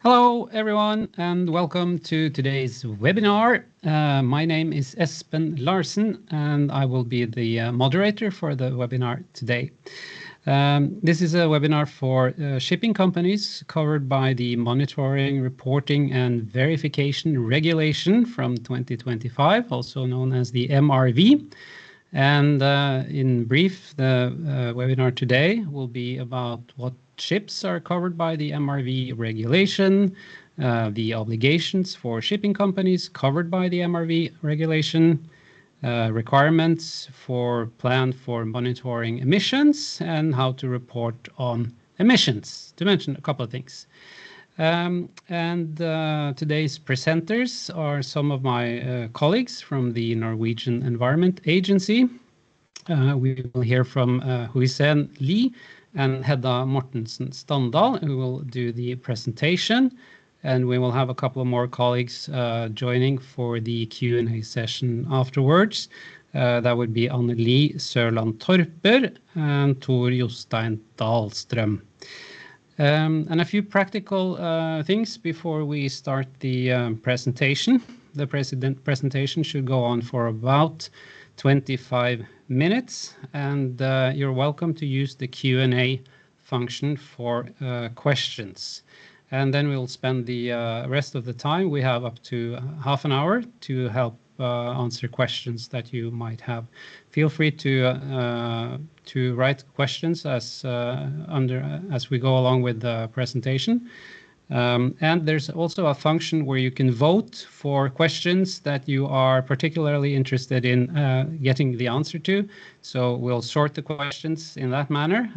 Hello, everyone, and welcome to today's webinar. My name is Espen Larsen, and I will be the moderator for the webinar today. This is a webinar for shipping companies covered by the Monitoring, Reporting and Verification Regulation from 2025, also known as the MRV. And in brief, the webinar today will be about what ships are covered by the MRV regulation, the obligations for shipping companies covered by the MRV regulation, requirements for plan for monitoring emissions, and how to report on emissions, to mention a couple of things. Today's presenters are some of my colleagues from the Norwegian Environment Agency. We will hear from Huisen Lee and Hedda Mortensen Standal, who will do the presentation. And we will have a couple of more colleagues joining for the Q&A session afterwards. That would be Anneli Sørland Torper and Tor Jostein Dahlstrøm. And a few practical things before we start the presentation. The presentation should go on for about 25 minutes, and you're welcome to use the Q&A function for questions. And then we'll spend the rest of the time. We have up to half an hour to help answer questions that you might have. Feel free to write questions as we go along with the presentation. And there's also a function where you can vote for questions that you are particularly interested in getting the answer to. So we'll sort the questions in that manner.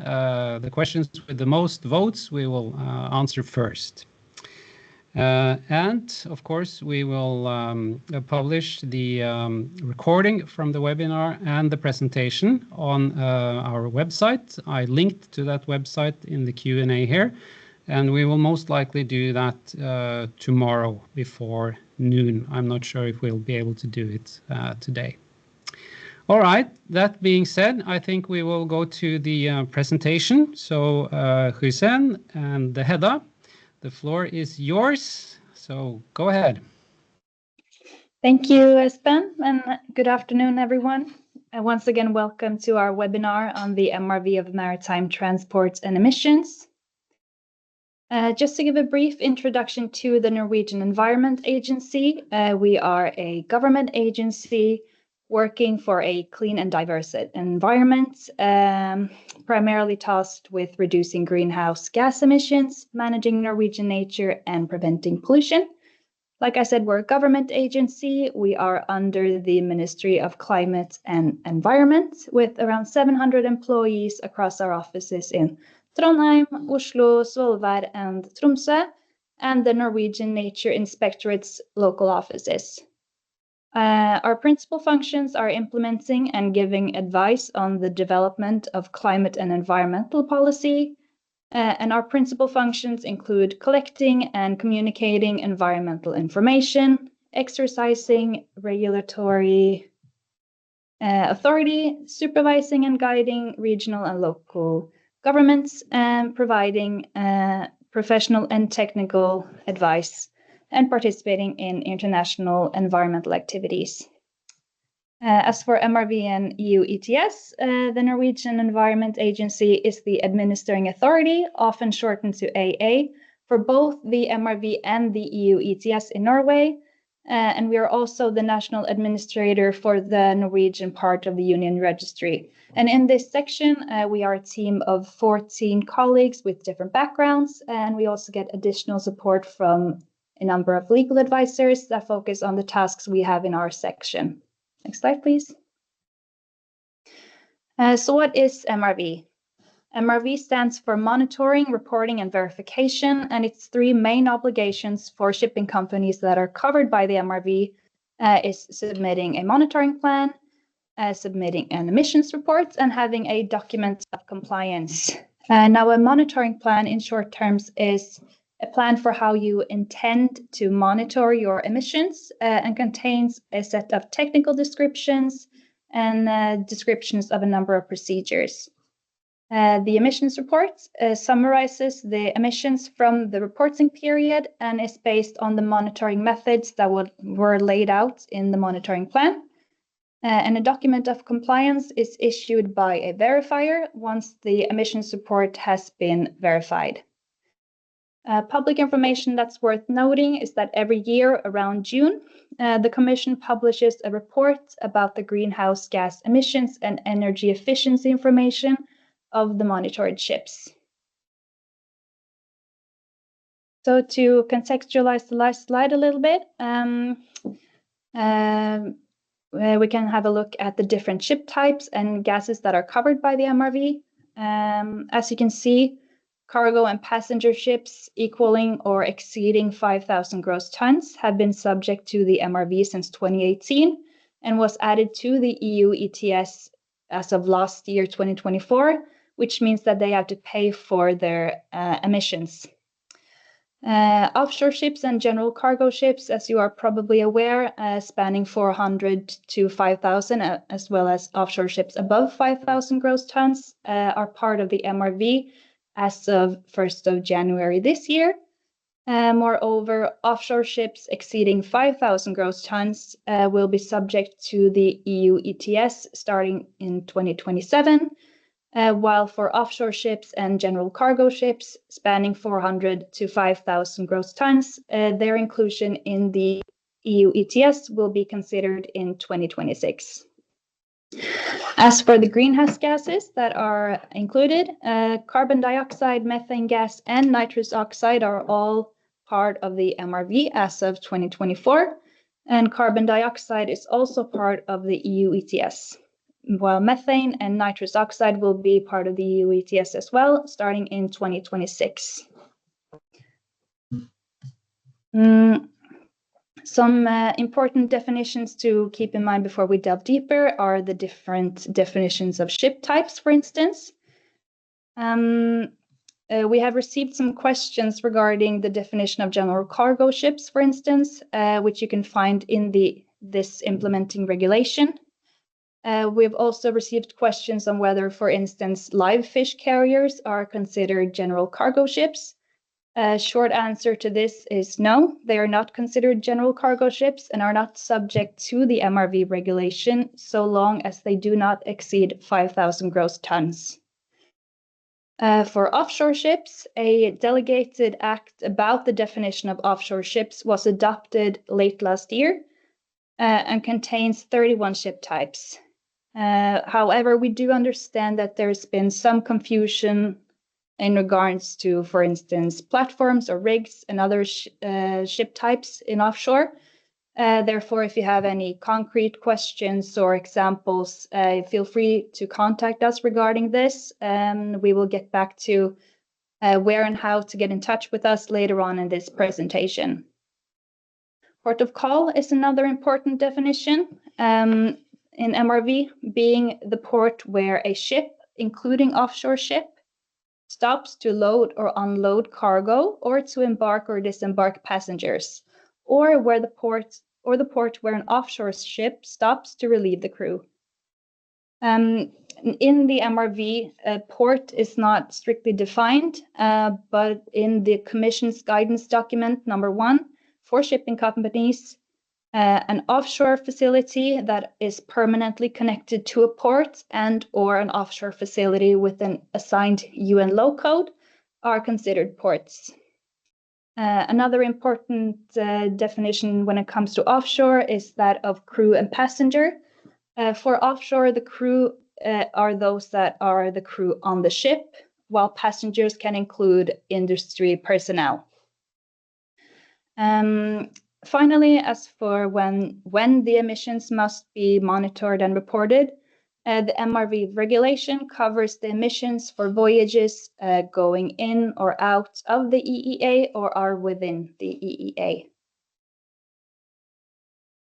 The questions with the most votes we will answer first. And of course, we will publish the recording from the webinar and the presentation on our website. I linked to that website in the Q&A here. And we will most likely do that tomorrow before noon. I'm not sure if we'll be able to do it today. All right, that being said, I think we will go to the presentation. So Huisen and Hedda, the floor is yours. So go ahead. Thank you, Espen, and good afternoon, everyone. And once again, welcome to our webinar on the MRV of Maritime Transport and Emissions. Just to give a brief introduction to the Norwegian Environment Agency, we are a government agency working for a clean and diverse environment, primarily tasked with reducing greenhouse gas emissions, managing Norwegian nature, and preventing pollution. Like I said, we're a government agency. We are under the Ministry of Climate and Environment with around 700 employees across our offices in Trondheim, Oslo, Svolvær, and Tromsø, and the Norwegian Nature Inspectorate's local offices. Our principal functions are implementing and giving advice on the development of climate and environmental policy, and our principal functions include collecting and communicating environmental information, exercising regulatory authority, supervising and guiding regional and local governments, and providing professional and technical advice and participating in international environmental activities. As for MRV and EU ETS, the Norwegian Environment Agency is the administering authority, often shortened to AA, for both the MRV and the EU ETS in Norway. And we are also the national administrator for the Norwegian part of the Union Registry. And in this section, we are a team of 14 colleagues with different backgrounds, and we also get additional support from a number of legal advisors that focus on the tasks we have in our section. Next slide, please. So what is MRV? MRV stands for Monitoring, Reporting and Verification, and its three main obligations for shipping companies that are covered by the MRV is submitting a monitoring plan, submitting an emissions report, and having a document of compliance. Now, a monitoring plan in short terms is a plan for how you intend to monitor your emissions and contains a set of technical descriptions and descriptions of a number of procedures. The emissions report summarizes the emissions from the reporting period and is based on the monitoring methods that were laid out in the monitoring plan. And a document of compliance is issued by a verifier once the emissions report has been verified. Public information that's worth noting is that every year around June, the Commission publishes a report about the greenhouse gas emissions and energy efficiency information of the monitored ships. So to contextualize the last slide a little bit, we can have a look at the different ship types and gases that are covered by the MRV. As you can see, cargo and passenger ships equaling or exceeding 5,000 gross tons have been subject to the MRV since 2018 and was added to the EU ETS as of last year, 2024, which means that they have to pay for their emissions. Offshore ships and general cargo ships, as you are probably aware, spanning 400 to 5,000, as well as offshore ships above 5,000 gross tons, are part of the MRV as of 1st of January this year. Moreover, offshore ships exceeding 5,000 gross tons will be subject to the EU ETS starting in 2027. While for offshore ships and general cargo ships spanning 400 to 5,000 gross tons, their inclusion in the EU ETS will be considered in 2026. As for the greenhouse gases that are included, carbon dioxide, methane gas, and nitrous oxide are all part of the MRV as of 2024, and carbon dioxide is also part of the EU ETS. While methane and nitrous oxide will be part of the EU ETS as well, starting in 2026. Some important definitions to keep in mind before we delve deeper are the different definitions of ship types, for instance. We have received some questions regarding the definition of general cargo ships, for instance, which you can find in this implementing regulation. We've also received questions on whether, for instance, live fish carriers are considered general cargo ships. Short answer to this is no, they are not considered general cargo ships and are not subject to the MRV regulation so long as they do not exceed 5,000 gross tons. For offshore ships, a delegated act about the definition of offshore ships was adopted late last year and contains 31 ship types. However, we do understand that there's been some confusion in regards to, for instance, platforms or rigs and other ship types in offshore. Therefore, if you have any concrete questions or examples, feel free to contact us regarding this. We will get back to where and how to get in touch with us later on in this presentation. Port of call is another important definition. In MRV, being the port where a ship, including offshore ship, stops to load or unload cargo or to embark or disembark passengers, or where the port where an offshore ship stops to relieve the crew. In the MRV, port is not strictly defined, but in the Commission's guidance document number 1 for shipping companies, an offshore facility that is permanently connected to a port and or an offshore facility with an assigned UN law code are considered ports. Another important definition when it comes to offshore is that of crew and passenger. For offshore, the crew are those that are the crew on the ship, while passengers can include industry personnel. Finally, as for when the emissions must be monitored and reported, the MRV regulation covers the emissions for voyages going in or out of the EEA or are within the EEA.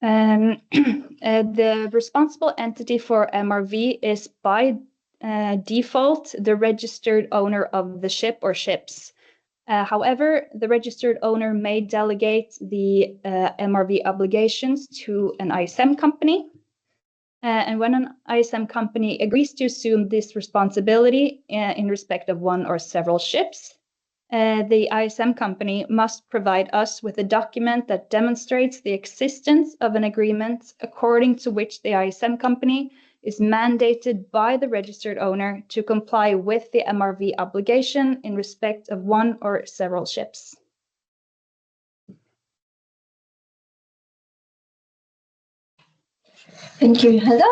The responsible entity for MRV is by default the registered owner of the ship or ships. However, the registered owner may delegate the MRV obligations to an ISM company. And when an ISM company agrees to assume this responsibility in respect of one or several ships, the ISM company must provide us with a document that demonstrates the existence of an agreement according to which the ISM company is mandated by the registered owner to comply with the MRV obligation in respect of one or several ships. Thank you, Hedda.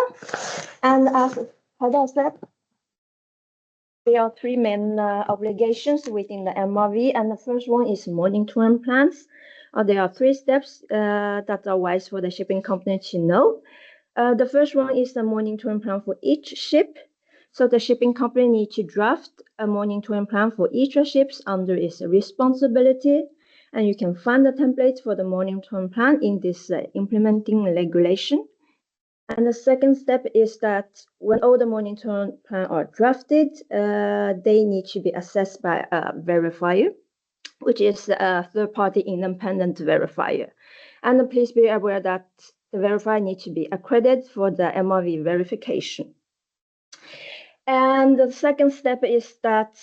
And as Hedda said, there are three main obligations within the MRV, and the first one is monitoring plans. There are three steps that are wise for the shipping company to know. The first one is the monitoring plan for each ship. So the shipping company needs to draft a monitoring plan for each ship under its responsibility. And you can find the template for the monitoring plan in this implementing regulation. And the second step is that when all the monitoring plans are drafted, they need to be assessed by a verifier, which is a third-party independent verifier. And please be aware that the verifier needs to be accredited for the MRV verification. And the second step is that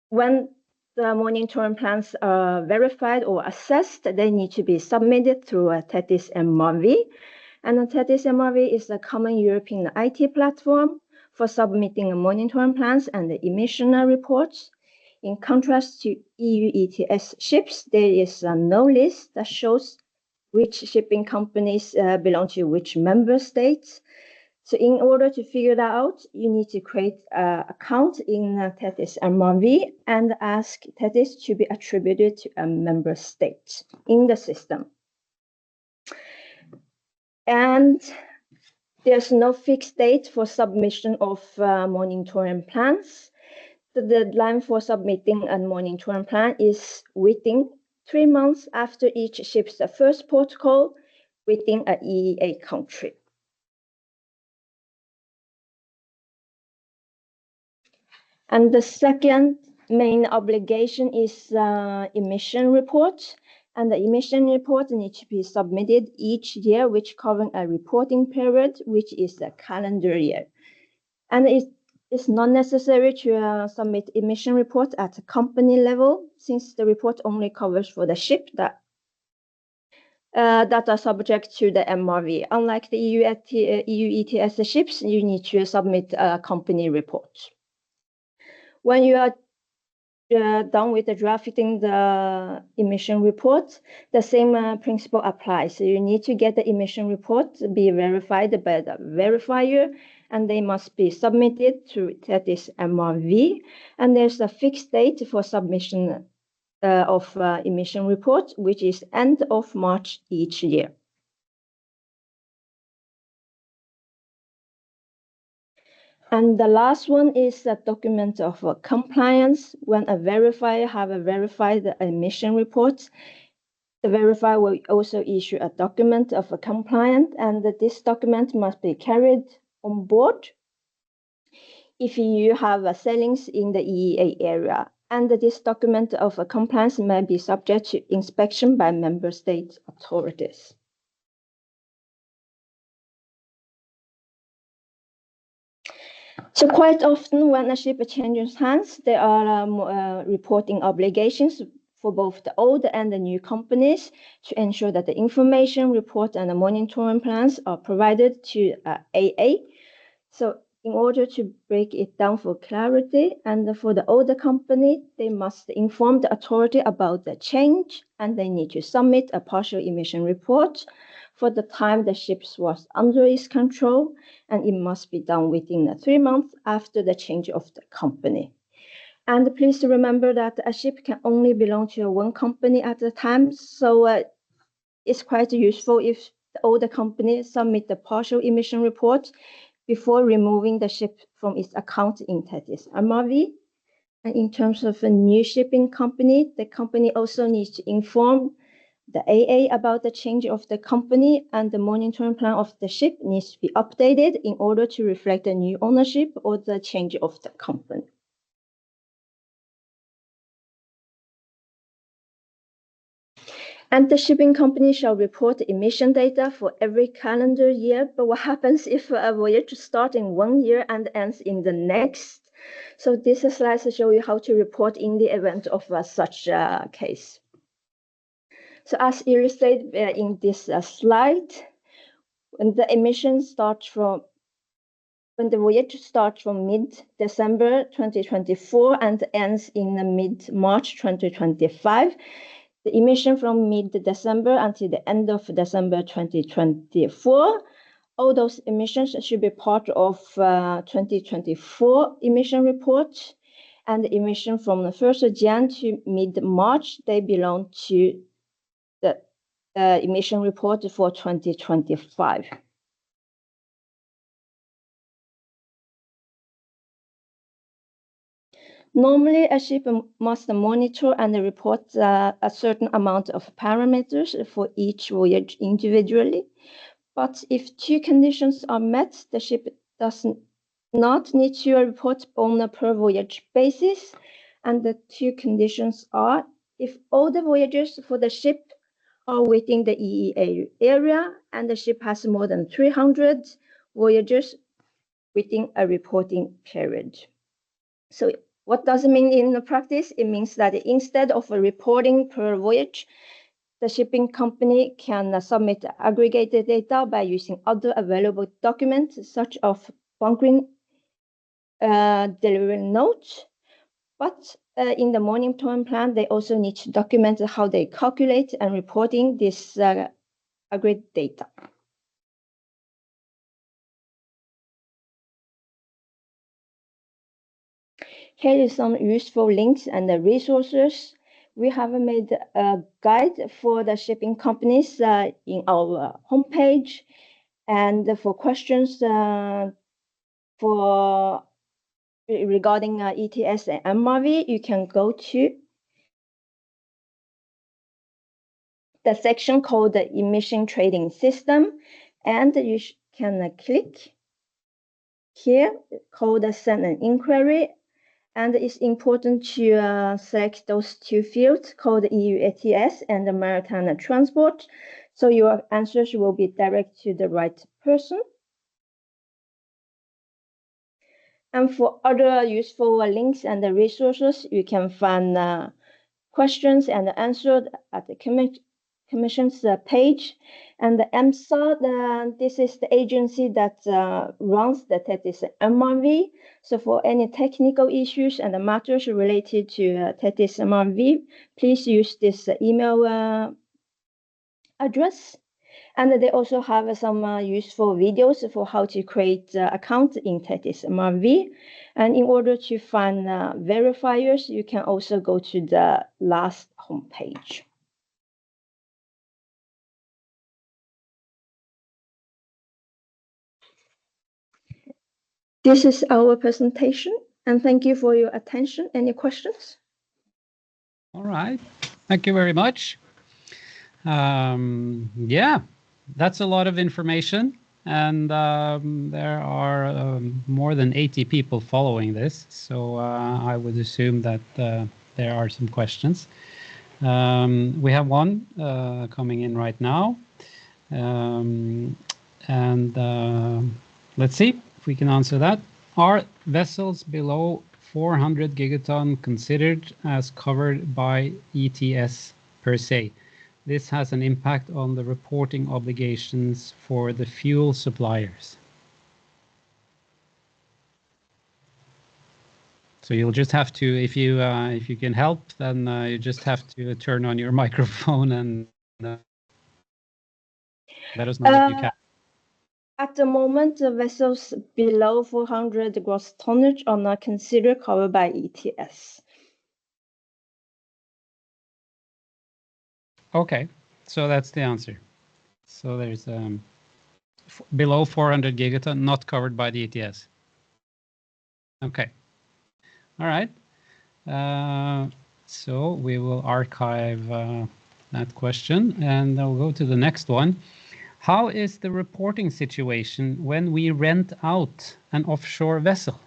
when the monitoring plans are verified or assessed, they need to be submitted through a TETIS MRV. And the TETIS MRV is a common European IT platform for submitting monitoring plans and the emission reports. In contrast to EU ETS ships, there is no list that shows which shipping companies belong to which member states. So in order to figure that out, you need to create an account in TETIS MRV and ask TETIS to be attributed to a member state in the system. And there's no fixed date for submission of monitoring plans. The deadline for submitting a monitoring plan is within 3 months after each ship's first port call within an EEA country. And the second main obligation is emission report. And the emission report needs to be submitted each year, which covers a reporting period, which is a calendar year. And it's not necessary to submit emission report at a company level, since the report only covers for the ship that are subject to the MRV. Unlike the EU ETS ships, you need to submit a company report. When you are done with the drafting the emission report, the same principle applies. So you need to get the emission report be verified by the verifier, and they must be submitted to TETIS MRV. And there's a fixed date for submission of emission report, which is end of March each year. And the last one is a document of compliance. When a verifier have verified the emission report, the verifier will also issue a document of compliance, and this document must be carried on board if you have sailings in the EEA area. And this document of compliance may be subject to inspection by member state authorities. So quite often when a ship changes hands, there are reporting obligations for both the old and the new companies to ensure that the information report and the monitoring plans are provided to AA. So in order to break it down for clarity, and for the older company, they must inform the authority about the change, and they need to submit a partial emission report for the time the ship was under its control, and it must be done within 3 months after the change of the company. And please remember that a ship can only belong to one company at a time, so it's quite useful if the older company submit the partial emission report before removing the ship from its account in TETIS MRV. And in terms of a new shipping company, the company also needs to inform the AA about the change of the company, and the monitoring plan of the ship needs to be updated in order to reflect the new ownership or the change of the company. And the shipping company shall report emission data for every calendar year. But what happens if a voyage starts in 1 year and ends in the next? So this slide shows you how to report in the event of such a case. So as illustrated in this slide, when the voyage starts from mid-December 2024 and ends in mid-March 2025, the emission from mid-December until the end of December 2024, all those emissions should be part of 2024 emission report, and the emission from the 1st of Jan to mid-March, they belong to the emission report for 2025. Normally, a ship must monitor and report a certain amount of parameters for each voyage individually. But if two conditions are met, the ship does not need to report on a per voyage basis. And the two conditions are if all the voyages for the ship are within the EEA area and the ship has more than 300 voyages within a reporting period. So what does it mean in practice? It means that instead of reporting per voyage, the shipping company can submit aggregated data by using other available documents, such as bunkering delivery notes. But in the monitoring plan, they also need to document how they calculate and reporting this aggregate data. Here is some useful links and resources. We have made a guide for the shipping companies in our homepage. And for questions regarding ETS and MRV, you can go to the section called the Emission Trading System, and you can click here called Send an Inquiry. And it's important to select those two fields called EU ETS and the Maritime Transport, so your answers will be direct to the right person. And for other useful links and resources, you can find questions and answers at the Commission's page. And the EMSA, this is the agency that runs the TETIS MRV. So for any technical issues and matters related to TETIS MRV, please use this email address. And they also have some useful videos for how to create account in TETIS MRV. And in order to find verifiers, you can also go to the last homepage. This is our presentation, and thank you for your attention. Any questions? All right, thank you very much. Yeah, that's a lot of information, and there are more than 80 people following this, so I would assume that there are some questions. We have one coming in right now, and let's see if we can answer that. Are vessels below 400 gigaton considered as covered by ETS per se? This has an impact on the reporting obligations for the fuel suppliers. So you'll just have to, if you can help, then you just have to turn on your microphone and let us know if you can. At the moment, the vessels below 400 gross tonnage are not considered covered by ETS. Okay, so that's the answer. So there's below 400 gigaton, not covered by the ETS. Okay, all right. So we will archive that question, and I'll go to the next one. How is the reporting situation when we rent out an offshore vessel?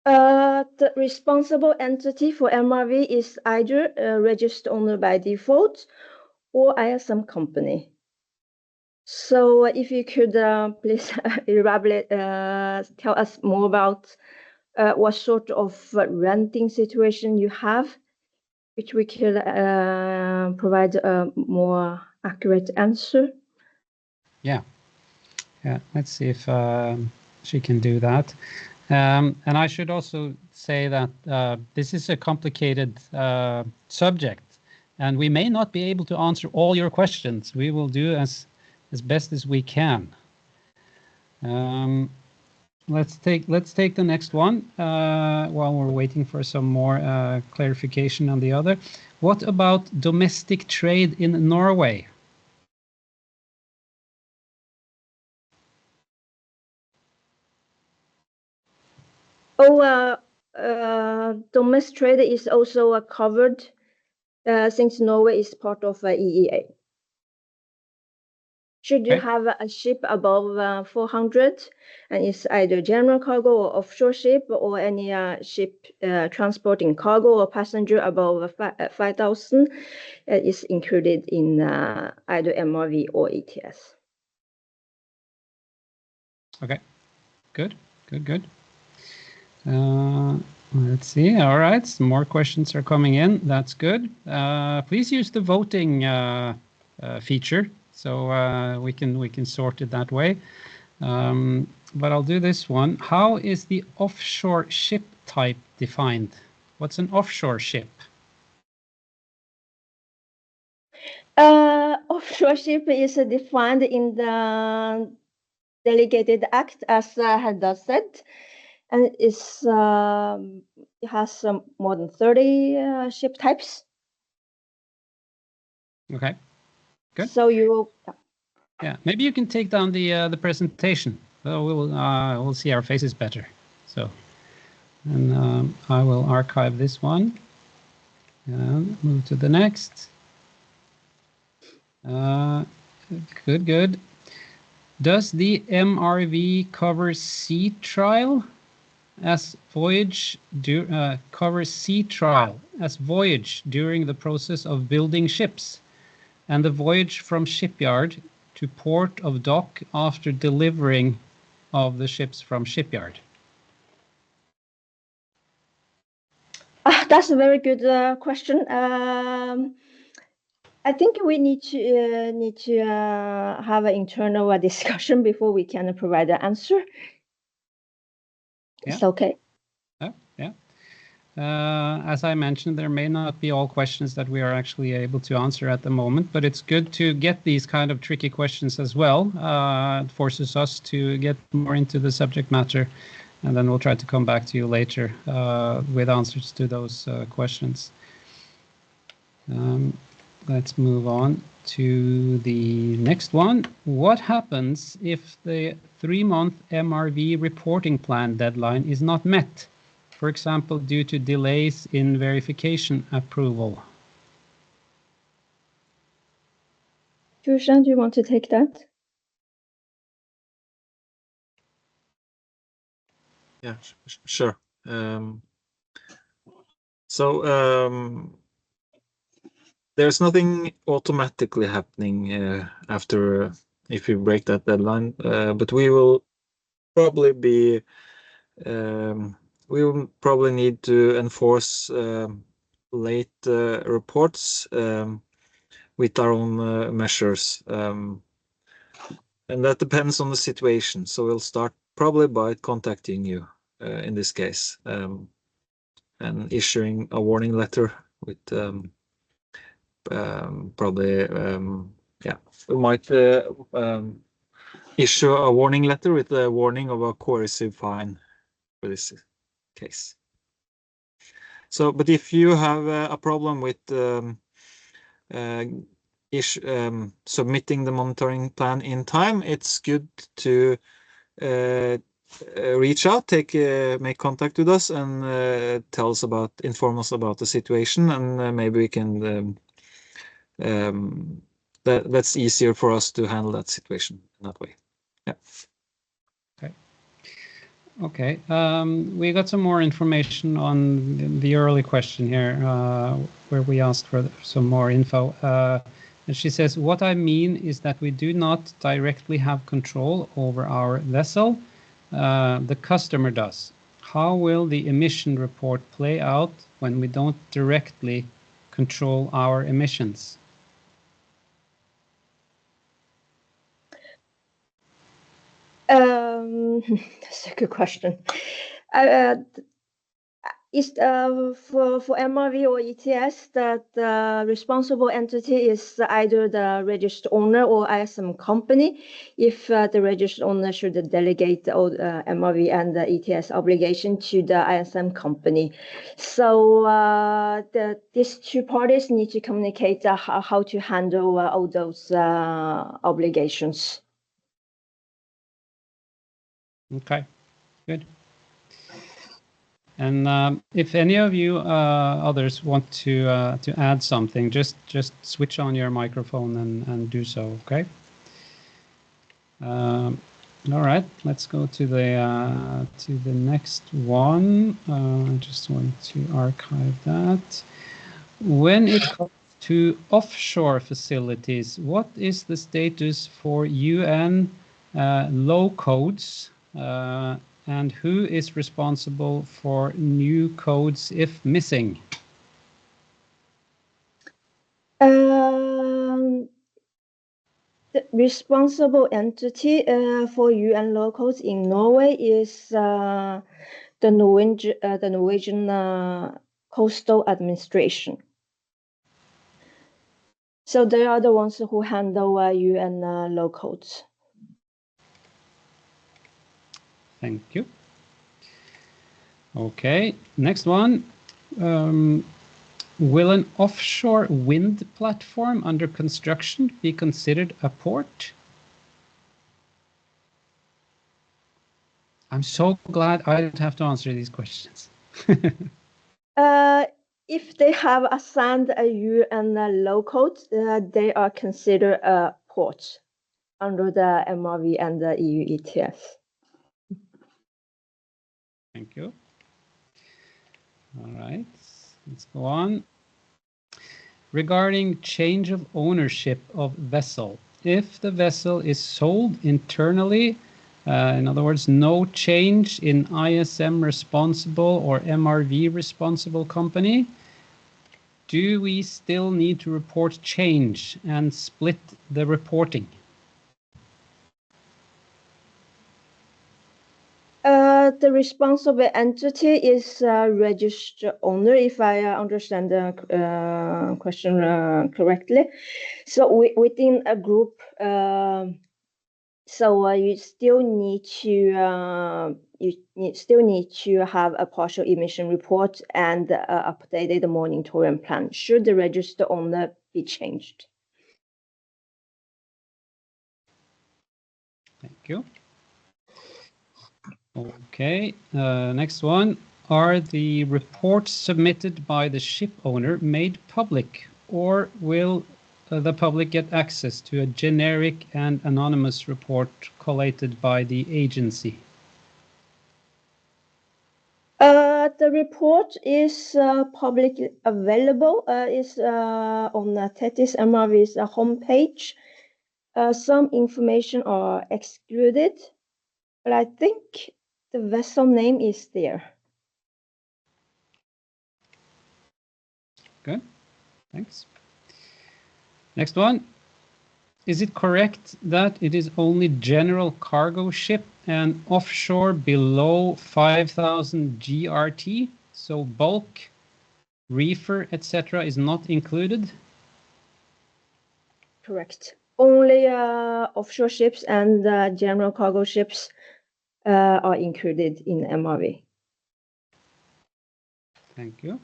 The responsible entity for MRV is either a registered owner by default or ISM company. So if you could please elaborate, tell us more about what sort of renting situation you have, which we could provide a more accurate answer. Yeah, let's see if she can do that. And I should also say that this is a complicated subject, and we may not be able to answer all your questions. We will do as best as we can. Let's take the next one while we're waiting for some more clarification on the other. What about domestic trade in Norway? Domestic trade is also covered since Norway is part of EEA. Should you have a ship above 400 and it's either general cargo or offshore ship, or any ship transporting cargo or passenger above 5,000 is included in either MRV or ETS. Okay, good. Let's see. All right, some more questions are coming in. That's good. Please use the voting feature, so we can sort it that way. But I'll do this one. How is the offshore ship type defined? What's an offshore ship? Offshore ship is defined in the Delegated Act, as Hedda said, and it has more than 30 ship types. Okay, good. So you, yeah, maybe you can take down the presentation. So we'll see our faces better. So, and I will archive this one and move to the next. Good. Does the MRV cover sea trial as voyage during the process of building ships, and the voyage from shipyard to port of dock after delivering of the ships from shipyard? That's a very good question. I think we need to have an internal discussion before we can provide an answer. Yeah. It's okay. Yeah. As I mentioned, there may not be all questions that we are actually able to answer at the moment, but it's good to get these kind of tricky questions as well. It forces us to get more into the subject matter, and then we'll try to come back to you later with answers to those questions. Let's move on to the next one. What happens if the 3-month MRV reporting plan deadline is not met? For example, due to delays in verification approval. Jushan, do you want to take that? Yeah, sure. There's nothing automatically happening after if you break that deadline, but we will probably need to enforce late reports with our own measures, and that depends on the situation. So we'll start probably by contacting you in this case, and issuing a warning letter with probably we might issue a warning letter with a warning of a coercive fine for this case. So, but if you have a problem with submitting the monitoring plan in time, it's good to reach out, make contact with us, and inform us about the situation, and maybe we can. That's easier for us to handle that situation in that way. Yeah. Okay. Okay, we got some more information on the early question here, where we asked for some more info. And she says, what I mean is that we do not directly have control over our vessel. The customer does. How will the emission report play out when we don't directly control our emissions? That's a good question. Is for MRV or ETS that the responsible entity is either the registered owner or ISM company. If the registered owner should delegate the MRV and the ETS obligation to the ISM company. So these two parties need to communicate how to handle all those obligations. Okay, good. And if any of you others want to add something, just switch on your microphone and do so. Okay. All right. Let's go to the next one. I just want to archive that. When it comes to offshore facilities, what is the status for UN low codes? And who is responsible for new codes if missing? The responsible entity for UN locals in Norway is the Norwegian Coastal Administration. So they are the ones who handle UN locals. Thank you. Okay, next one. Will an offshore wind platform under construction be considered a port? I'm so glad I don't have to answer these questions. If they have assigned a UN low code, they are considered a port under the MRV and the EU ETS. Thank you. All right, let's go on. Regarding change of ownership of vessel, if the vessel is sold internally, in other words, no change in ISM responsible or MRV responsible company, do we still need to report change and split the reporting? The responsible entity is registered owner, if I understand the question correctly. So within a group, so you still need to have a partial emission report and updated monitoring plan should the registered owner be changed. Thank you. Okay, next one. Are the reports submitted by the ship owner made public, or will the public get access to a generic and anonymous report collated by the agency? The report is publicly available. Is on Tethys MRV's homepage. Some information are excluded, but I think the vessel name is there. Good, thanks. Next one. Is it correct that it is only general cargo ship and offshore below 5,000 GRT, so bulk, reefer, etc. is not included? Correct. Only offshore ships and general cargo ships are included in MRV. Thank you.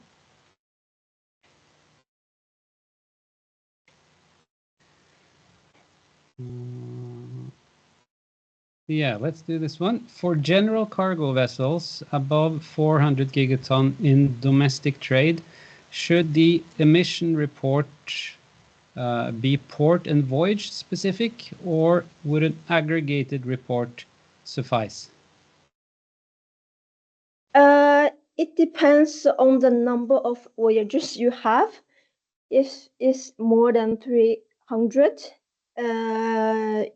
Yeah, let's do this one. For general cargo vessels above 400 gigaton in domestic trade, should the emission report be port and voyage specific, or would an aggregated report suffice? It depends on the number of voyages you have. If it's more than 300,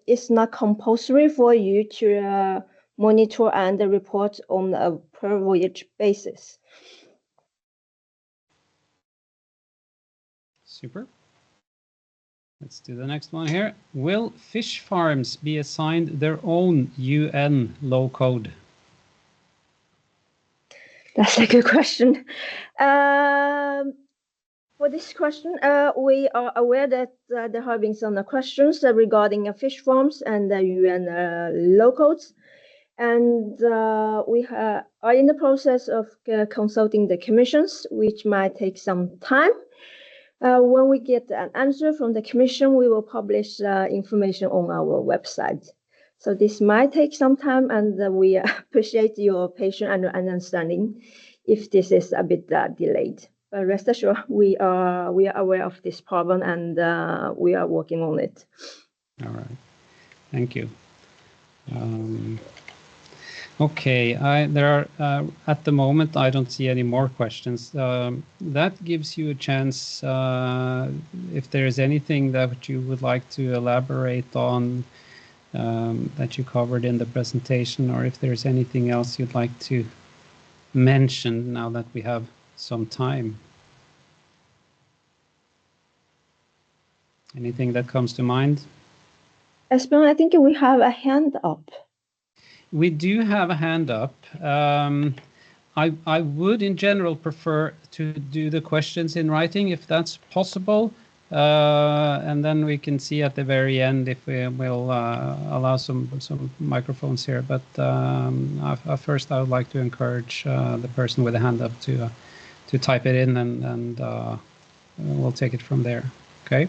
it's not compulsory for you to monitor and report on a per voyage basis. Super. Let's do the next one here. Will fish farms be assigned their own UN low code? That's a good question. For this question, we are aware that there have been some questions regarding fish farms and the UN low codes. And we are in the process of consulting the commissions, which might take some time. When we get an answer from the commission, we will publish information on our website. So this might take some time, and we appreciate your patience and understanding if this is a bit delayed. But rest assured, we are aware of this problem, and we are working on it. All right. Thank you. Okay, there are at the moment I don't see any more questions. That gives you a chance if there is anything that you would like to elaborate on that you covered in the presentation, or if there's anything else you'd like to mention now that we have some time. Anything that comes to mind? Espen, I think we have a hand up. We do have a hand up. I would in general prefer to do the questions in writing if that's possible. And then we can see at the very end if we will allow some microphones here. But first I would like to encourage the person with a hand up to type it in, and we'll take it from there. Okay.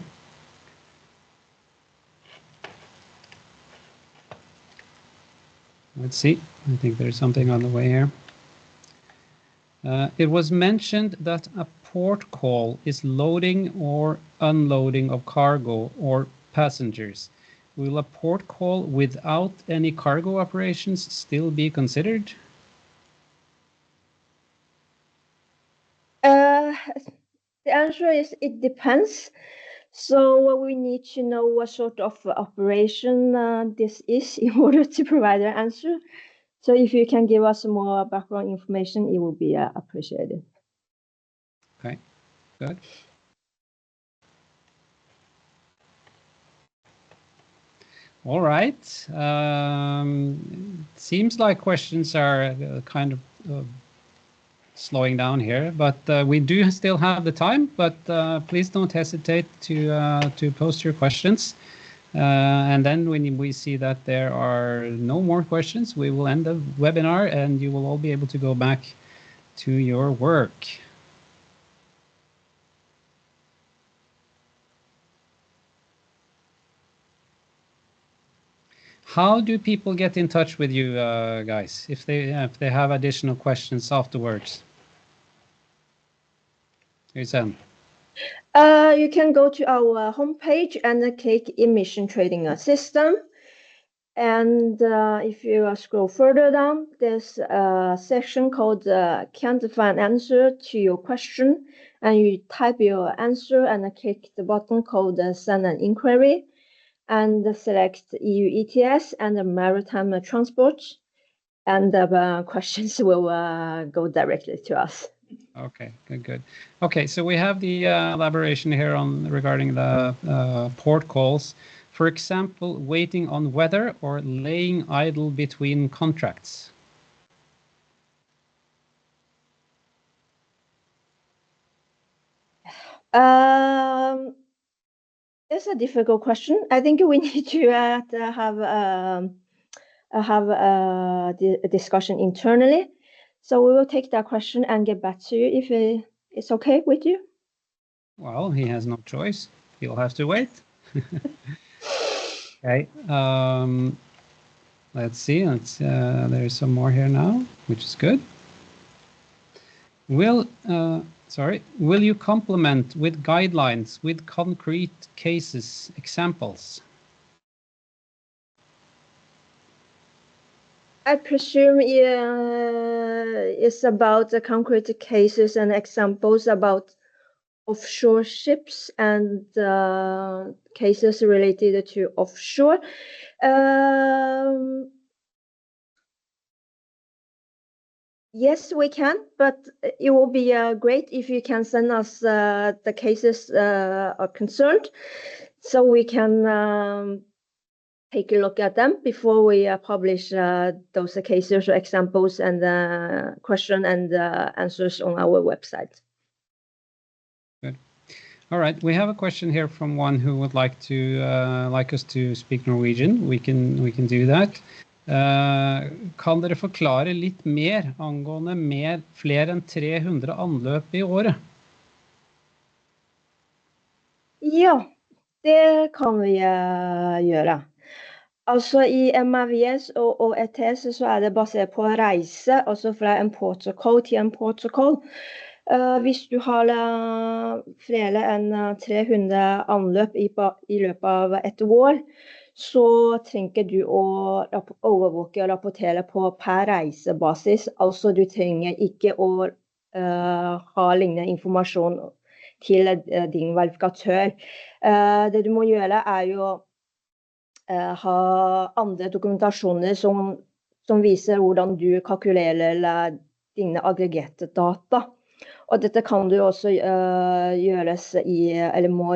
Let's see. I think there's something on the way here. It was mentioned that a port call is loading or unloading of cargo or passengers. Will a port call without any cargo operations still be considered? The answer is it depends. So we need to know what sort of operation this is in order to provide an answer. So if you can give us more background information, it will be appreciated. Okay, good. All right. Seems like questions are kind of slowing down here, but we do still have the time. But please don't hesitate to post your questions. And then when we see that there are no more questions, we will end the webinar, and you will all be able to go back to your work. How do people get in touch with you guys if they have additional questions afterwards? Øystein. You can go to our homepage and click emission trading system. And if you scroll further down, there's a section called Can't Find Answer to Your Question. And you type your answer and click the button called Send an Inquiry, and select EU ETS and the maritime transport. And the questions will go directly to us. Okay, good. Okay, so we have the elaboration here on regarding the port calls. For example, waiting on weather or laying idle between contracts. It's a difficult question. I think we need to have a discussion internally. So we will take that question and get back to you if it's okay with you. Well, he has no choice. He'll have to wait. Okay. Let's see. There's some more here now, which is good. Will you complement with guidelines with concrete cases, examples? I presume it's about the concrete cases and examples about offshore ships and cases related to offshore. Yes, we can, but it will be great if you can send us the cases are concerned, so we can take a look at them before we publish those cases or examples and question and answers on our website. Good. All right, we have a question here from one who would like us to speak Norwegian. We can do that. Kan dere forklare litt mer angående flere enn 300 anløp i året? Ja, det kan vi gjøre. Altså I MRVs og ETS så det basert på reise, altså fra en protokoll til en protokoll. Hvis du har flere enn 300 anløp i løpet av et år, så trenger du å overvåke og rapportere på per reisebasis. Altså du trenger ikke å ha lignende informasjon til din verifikatør. Det du må gjøre jo ha andre dokumentasjoner som viser hvordan du kalkulerer dine aggregerte data. Og dette kan du også må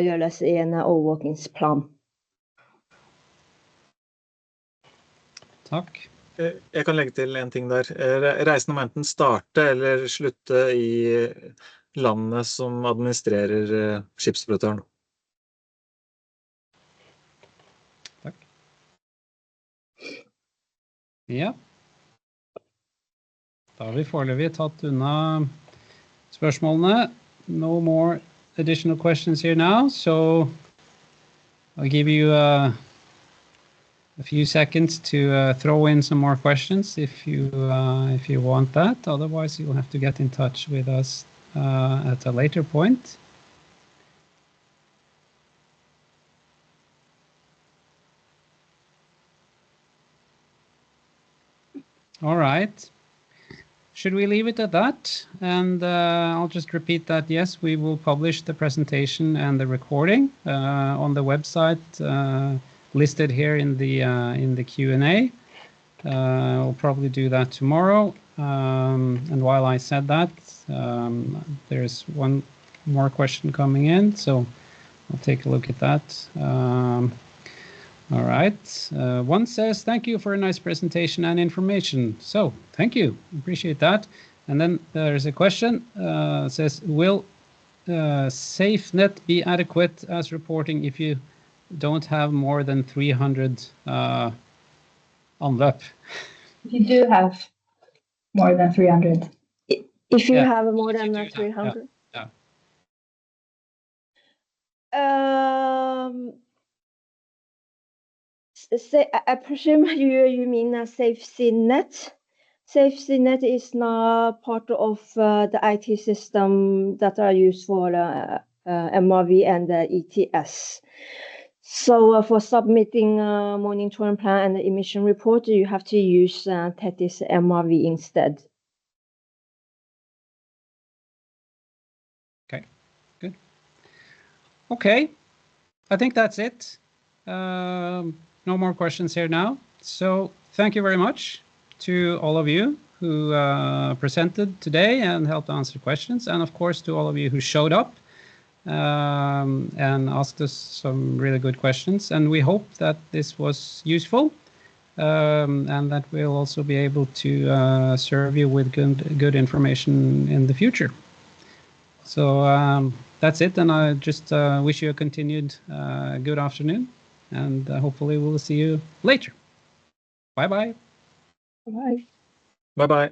gjøres i en overvåkingsplan. Takk. Jeg kan legge til en ting der. Reisen må enten starte eller slutte i landet som administrerer skipsoperatøren. Takk. Ja. Da har vi foreløpig tatt unna spørsmålene. No more additional questions here now, so I'll give you a few seconds to throw in some more questions if you want that. Otherwise, you'll have to get in touch with us at a later point. All right. Should we leave it at that? And I'll just repeat that, yes, we will publish the presentation and the recording on the website listed here in the Q&A. We'll probably do that tomorrow. And while I said that, there's one more question coming in, so I'll take a look at that. All right. One says, thank you for a nice presentation and information. So thank you. Appreciate that. And then there's a question. Says, will SafeNet be adequate as reporting if you don't have more than 300 anløp? You do have more than 300. If you have more than 300? I presume you mean a SafeNet. SafeNet is not part of the IT system that are used for MRV and ETS. So for submitting monitoring plan and the emission report, you have to use Tethys MRV instead. Okay, good. Okay, I think that's it. No more questions here now. So thank you very much to all of you who presented today and helped answer questions. And of course, to all of you who showed up and asked us some really good questions. And we hope that this was useful and that we'll also be able to serve you with good information in the future. So that's it. And I just wish you a continued good afternoon. And hopefully we'll see you later. Bye-bye. Bye. Bye-bye.